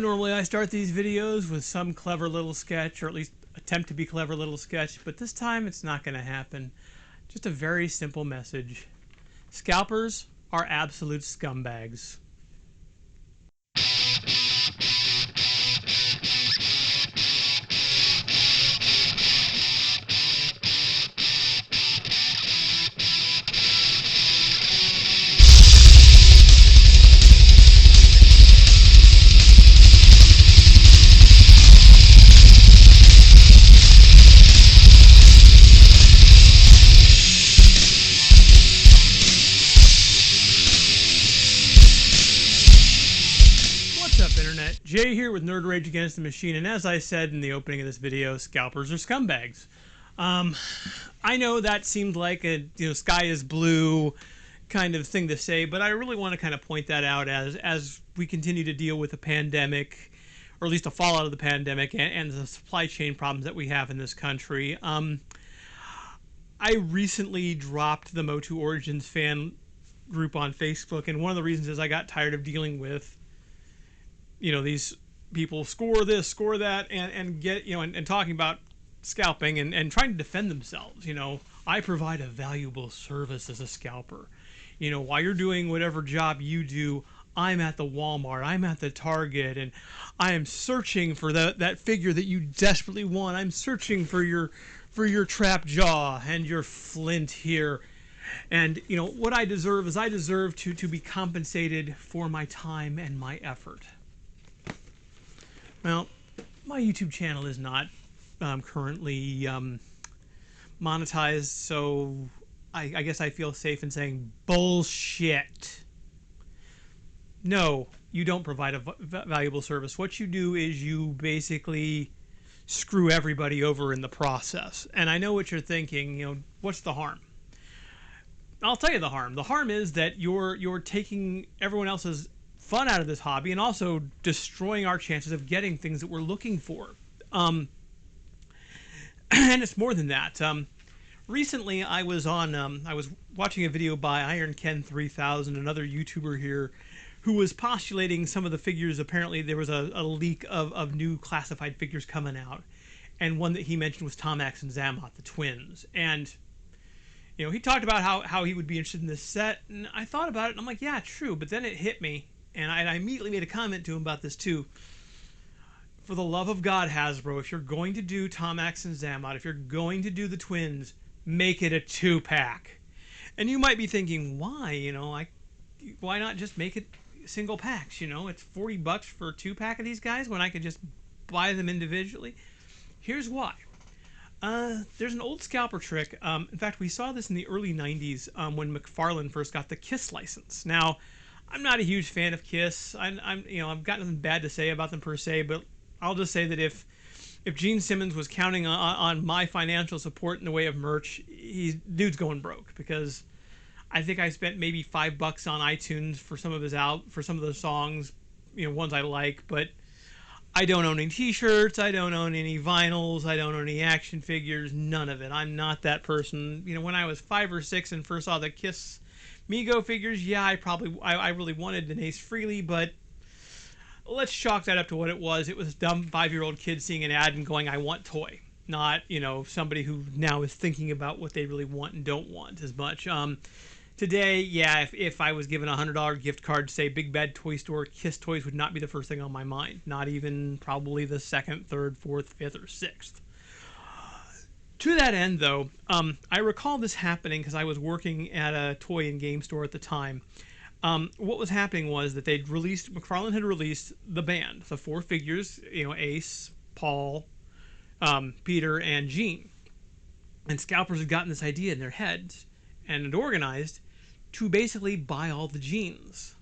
know normally I start these videos with some clever little sketch, or at least attempt to be clever little sketch, but this time it's not going to happen. Just a very simple message. Scalpers are absolute scumbags. What's up, Internet? Jay here with Nerd Rage Against the Machine, and as I said in the opening of this video, scalpers are scumbags. I know that seemed like a sky is blue kind of thing to say, but I really want to kind of point that out as we continue to deal with the pandemic, or at least the fallout of the pandemic and the supply chain problems that we have in this country. I recently dropped the Motu Origins fan group on Facebook, and one of the reasons is I got tired of dealing with these people score this, score that, and get, and talking about scalping and trying to defend themselves. I provide a valuable service as a scalper. While you're doing whatever job you do, I'm at the Walmart, I'm at the Target, and I am searching for that figure that you desperately want. I'm searching for your trap jaw and your flint here. And what I deserve is I deserve to be compensated for my time and my effort. Well, my YouTube channel is not currently monetized, so I guess I feel safe in saying bullshit. No, you don't provide a valuable service. What you do is you basically screw everybody over in the process. And I know what you're thinking, what's the harm? I'll tell you the harm. The harm is that you're taking everyone else's fun out of this hobby and also destroying our chances of getting things that we're looking for. And it's more than that. Recently, I was watching a video by Iron Ken 3000, another YouTuber here, who was postulating some of the figures. Apparently, there was a leak of new classified figures coming out, and one that he mentioned was Tomax and Zamoth, the twins. And he talked about how he would be interested in this set, and I thought about it, and I'm like, yeah, true. But then it hit me. And I immediately made a comment to him about this too. For the love of God, Hasbro, if you're going to do Tomax and Zamoth, if you're going to do the twins, make it a 2-pack. And you might be thinking, why? Why not just make it single packs? It's $40 for a 2-pack of these guys when I could just buy them individually. Here's why. There's an old scalper trick. In fact, we saw this in the early 90s when McFarlane first got the Kiss license. Now, I'm not a huge fan of Kiss. I've got nothing bad to say about them per se, but I'll just say that if Gene Simmons was counting on my financial support in the way of merch, dude's going broke, because I think I spent maybe $5 on iTunes for some of the songs, ones I like, but I don't own any T-shirts, I don't own any vinyls, I don't own any action figures, none of it. I'm not that person. When I was 5 or 6 and first saw the Kiss Mego figures, yeah, I really wanted an Ace Frehley, but let's chalk that up to what it was. It was a dumb 5-year-old kid seeing an ad and going, I want toy. Not, somebody who now is thinking about what they really want and don't want as much. Today, yeah, if I was given a $100 gift card to say Big Bad Toy Store, Kiss toys would not be the first thing on my mind. Not even probably the 2nd, 3rd, 4th, 5th, or 6th. To that end, though, I recall this happening because I was working at a toy and game store at the time. What was happening was that McFarlane had released the band, the 4 figures, Ace, Paul, Peter, and Gene. And scalpers had gotten this idea in their heads and had organized to basically buy all the Genes.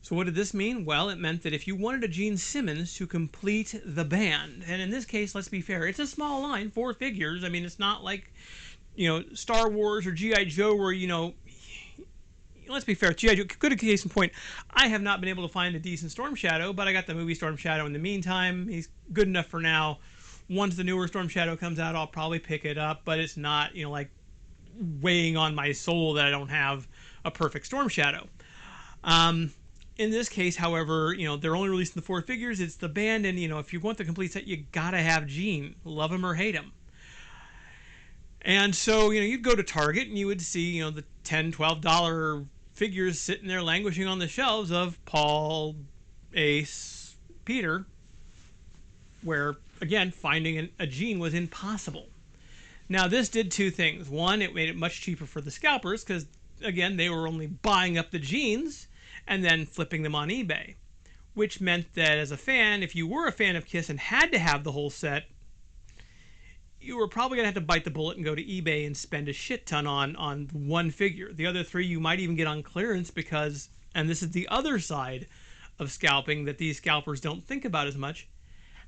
So what did this mean? Well, it meant that if you wanted a Gene Simmons to complete the band, and in this case, let's be fair, it's a small line, 4 figures. I mean, it's not like, Star Wars or G.I. Joe where, let's be fair, G.I. Joe, good case in point, I have not been able to find a decent Storm Shadow, but I got the movie Storm Shadow in the meantime. He's good enough for now. Once the newer Storm Shadow comes out, I'll probably pick it up, but it's not, like weighing on my soul that I don't have a perfect Storm Shadow. In this case, however, they're only releasing the 4 figures. It's the band, and if you want the complete set, you gotta have Gene. Love him or hate him. And so, you'd go to Target and you would see, the $10, $12 figures sitting there languishing on the shelves of Paul, Ace, Peter, where, again, finding a Gene was impossible. Now, this did 2 things. One, it made it much cheaper for the scalpers because, again, they were only buying up the Genes and then flipping them on eBay, which meant that as a fan, if you were a fan of Kiss and had to have the whole set, you were probably going to have to bite the bullet and go to eBay and spend a shit ton on 1 figure. The other 3 you might even get on clearance because, and this is the other side of scalping that these scalpers don't think about as much,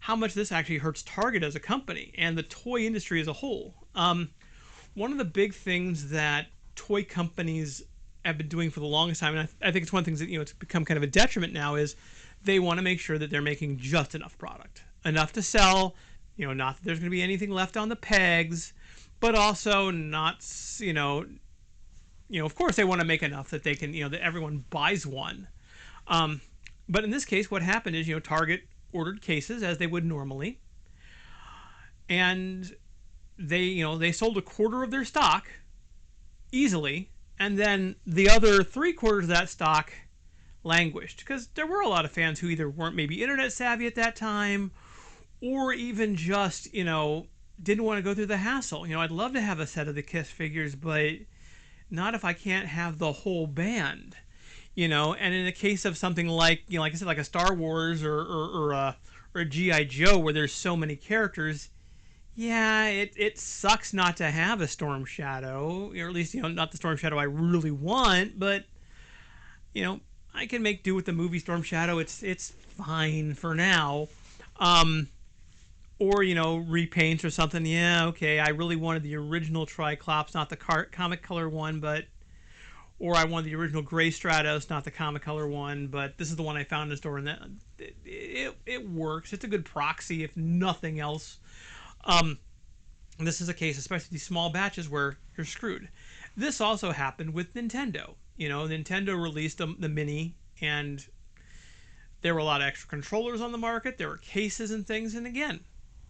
how much this actually hurts Target as a company and the toy industry as a whole. One of the big things that toy companies have been doing for the longest time, and I think it's one of the things that it's become kind of a detriment now, is they want to make sure that they're making just enough product, enough to sell. Not that there's going to be anything left on the pegs, but also not, of course they want to make enough that they can, that everyone buys one. But in this case, what happened is, Target ordered cases as they would normally, and they sold 1/4 of their stock easily, and then the other 3/4 of that stock languished because there were a lot of fans who either weren't maybe internet savvy at that time, or even just, didn't want to go through the hassle. I'd love to have a set of the Kiss figures, but not if I can't have the whole band. And in the case of something like, like I said, like a Star Wars or a G.I. Joe where there's so many characters, yeah, it sucks not to have a Storm Shadow, or at least, not the Storm Shadow I really want, but, I can make do with the movie Storm Shadow. It's fine for now. Or, repaints or something. Yeah, okay, I really wanted the original Triclops, not the comic color one, but... Or I wanted the original Gray Stratos, not the comic color one, but this is the one I found in the store, and that it works. It's a good proxy, if nothing else. This is a case, especially these small batches, where you're screwed. This also happened with Nintendo. Nintendo released the Mini, and there were a lot of extra controllers on the market. There were cases and things, and again,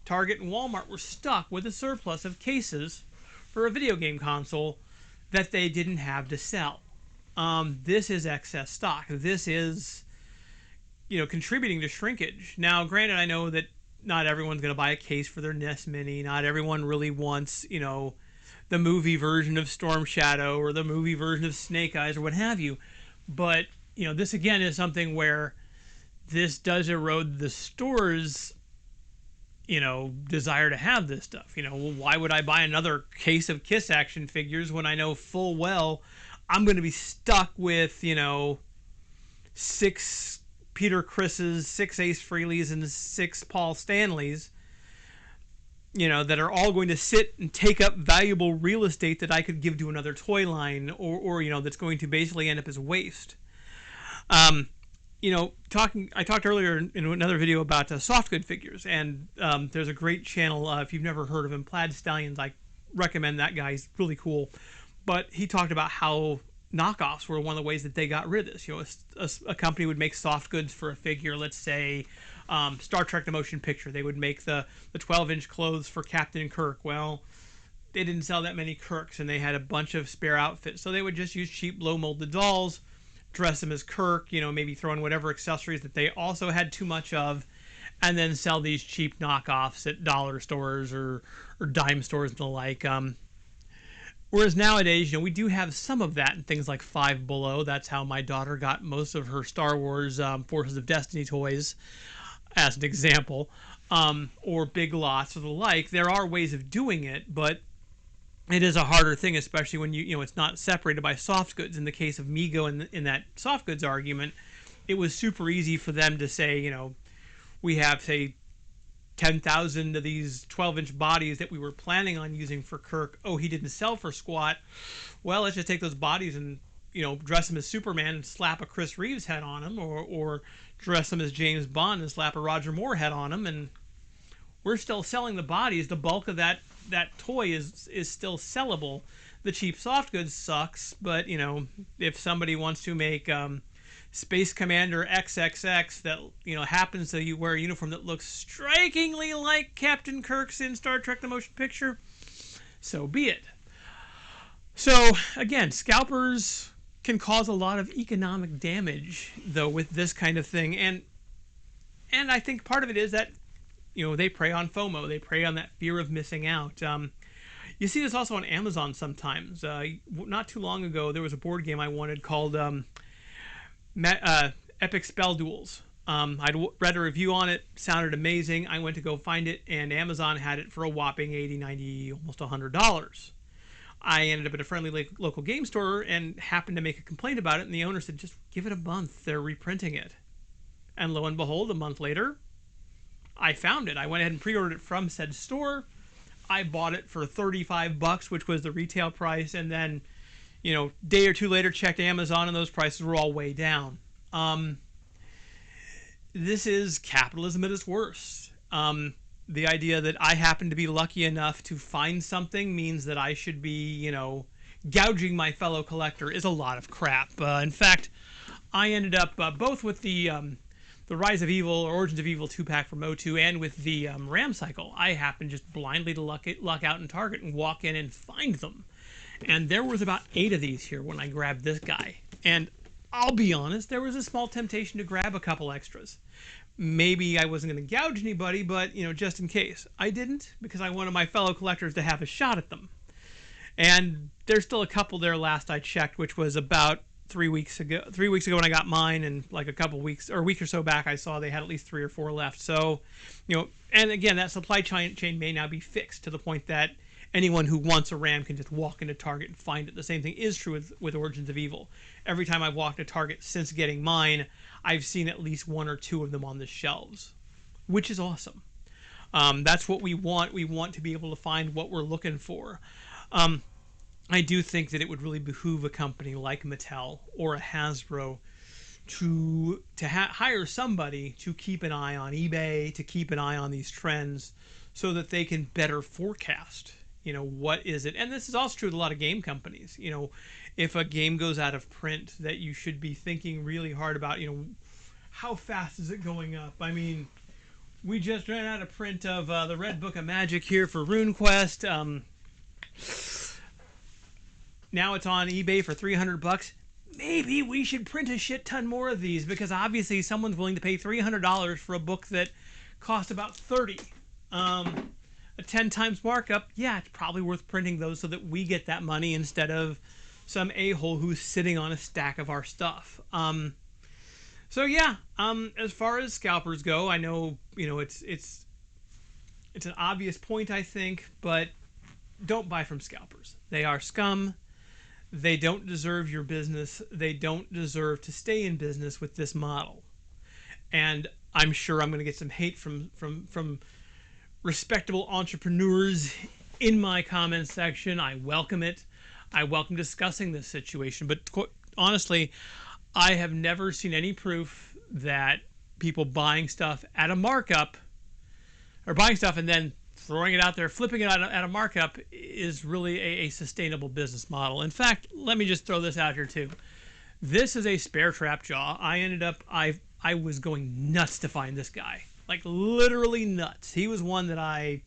Target and Walmart were stuck with a surplus of cases for a video game console that they didn't have to sell. This is excess stock. This is, contributing to shrinkage. Now, granted, I know that not everyone's going to buy a case for their NES Mini. Not everyone really wants, the movie version of Storm Shadow or the movie version of Snake Eyes or what have you. But, this again is something where this does erode the store's, desire to have this stuff. Well, why would I buy another case of Kiss action figures when I know full well I'm going to be stuck with, 6 Peter Chris's, 6 Ace Frehleys, and 6 Paul Stanleys, that are all going to sit and take up valuable real estate that I could give to another toy line, or that's going to basically end up as waste. I talked earlier in another video about soft good figures, and there's a great channel, if you've never heard of him, Plaid Stallions. I recommend that guy. He's really cool. But he talked about how knockoffs were one of the ways that they got rid of this. A company would make soft goods for a figure, let's say Star Trek The Motion Picture. They would make the 12-inch clothes for Captain Kirk. Well, they didn't sell that many Kirks, and they had a bunch of spare outfits. So they would just use cheap, low-molded dolls, dress them as Kirk, maybe throw in whatever accessories that they also had too much of, and then sell these cheap knockoffs at dollar stores or dime stores and the like. Whereas nowadays, we do have some of that in things like Five Below. That's how my daughter got most of her Star Wars Forces of Destiny toys, as an example, or Big Lots or the like. There are ways of doing it, but it is a harder thing, especially when it's not separated by soft goods. In the case of Mego, in that soft goods argument, it was super easy for them to say, we have, say, 10,000 of these 12-inch bodies that we were planning on using for Kirk. Oh, he didn't sell for squat. Well, let's just take those bodies and, dress him as Superman and slap a Chris Reeves head on him, or dress him as James Bond and slap a Roger Moore head on him, and we're still selling the bodies. The bulk of that toy is still sellable. The cheap soft goods sucks, but if somebody wants to make Space Commander XXX that, happens to you wear a uniform that looks strikingly like Captain Kirk's in Star Trek the Motion Picture, so be it. So, again, scalpers can cause a lot of economic damage, though, with this kind of thing. And I think part of it is that, they prey on FOMO. They prey on that fear of missing out. You see this also on Amazon sometimes. Not too long ago, there was a board game I wanted called Epic Spell Duels. I'd read a review on it, sounded amazing. I went to go find it, and Amazon had it for a whopping $80, $90, almost $100. I ended up at a friendly local game store and happened to make a complaint about it, and the owner said, just give it a month. They're reprinting it. And lo and behold, a month later, I found it. I went ahead and pre-ordered it from said store. I bought it for $35, which was the retail price, and then, day or two later, checked Amazon, and those prices were all way down. This is capitalism at its worst. The idea that I happen to be lucky enough to find something means that I should be, gouging my fellow collector is a lot of crap. In fact, I ended up both with the Rise of Evil or Origins of Evil 2-pack from O2 and with the RAM cycle. I happened just blindly to luck out in Target and walk in and find them. And there was about 8 of these here when I grabbed this guy. And I'll be honest, there was a small temptation to grab a couple extras. Maybe I wasn't going to gouge anybody, but, just in case. I didn't, because I wanted my fellow collectors to have a shot at them. And there's still a couple there last I checked, which was about 3 weeks ago. 3 weeks ago when I got mine, and like a couple weeks, or a week or so back, I saw they had at least 3 or 4 left. So, and again, that supply chain may now be fixed to the point that anyone who wants a RAM can just walk into Target and find it. The same thing is true with Origins of Evil. Every time I've walked to Target since getting mine, I've seen at least 1 or 2 of them on the shelves, which is awesome. That's what we want. We want to be able to find what we're looking for. I do think that it would really behoove a company like Mattel or a Hasbro to hire somebody to keep an eye on eBay, to keep an eye on these trends, so that they can better forecast, what is it. And this is also true with a lot of game companies. If a game goes out of print, that you should be thinking really hard about, how fast is it going up? I mean, we just ran out of print of the Red Book of Magic here for RuneQuest. Now it's on eBay for $300. Maybe we should print a shit ton more of these, because obviously someone's willing to pay $300 for a book that cost about $30. A 10 times markup, yeah, it's probably worth printing those so that we get that money instead of some a-hole who's sitting on a stack of our stuff. So yeah, as far as scalpers go, I know, it's an obvious point, I think, but don't buy from scalpers. They are scum. They don't deserve your business. They don't deserve to stay in business with this model. And I'm sure I'm going to get some hate from respectable entrepreneurs in my comments section. I welcome it. I welcome discussing this situation. But honestly, I have never seen any proof that people buying stuff at a markup, or buying stuff and then throwing it out there, flipping it out at a markup, is really a sustainable business model. In fact, let me just throw this out here too. This is a spare trap jaw. I was going nuts to find this guy. Like, literally nuts. He was one that I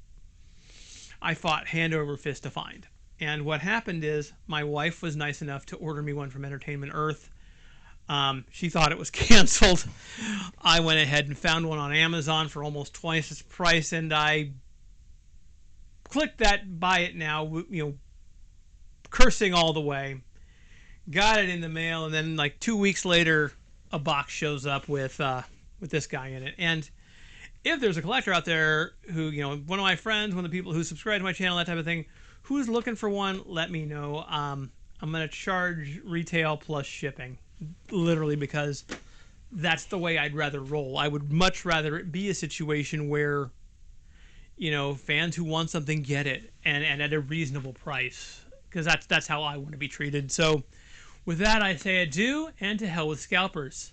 fought hand over fist to find. And what happened is, my wife was nice enough to order me one from Entertainment Earth. She thought it was canceled. I went ahead and found one on Amazon for almost twice its price, and I clicked that buy it now, cursing all the way. Got it in the mail, and then like 2 weeks later, a box shows up with this guy in it. And if there's a collector out there who, one of my friends, one of the people who subscribe to my channel, that type of thing, who's looking for one, let me know. I'm going to charge retail plus shipping, literally, because that's the way I'd rather roll. I would much rather it be a situation where, fans who want something get it, and at a reasonable price, because that's how I want to be treated. So with that, I say adieu, and to hell with scalpers.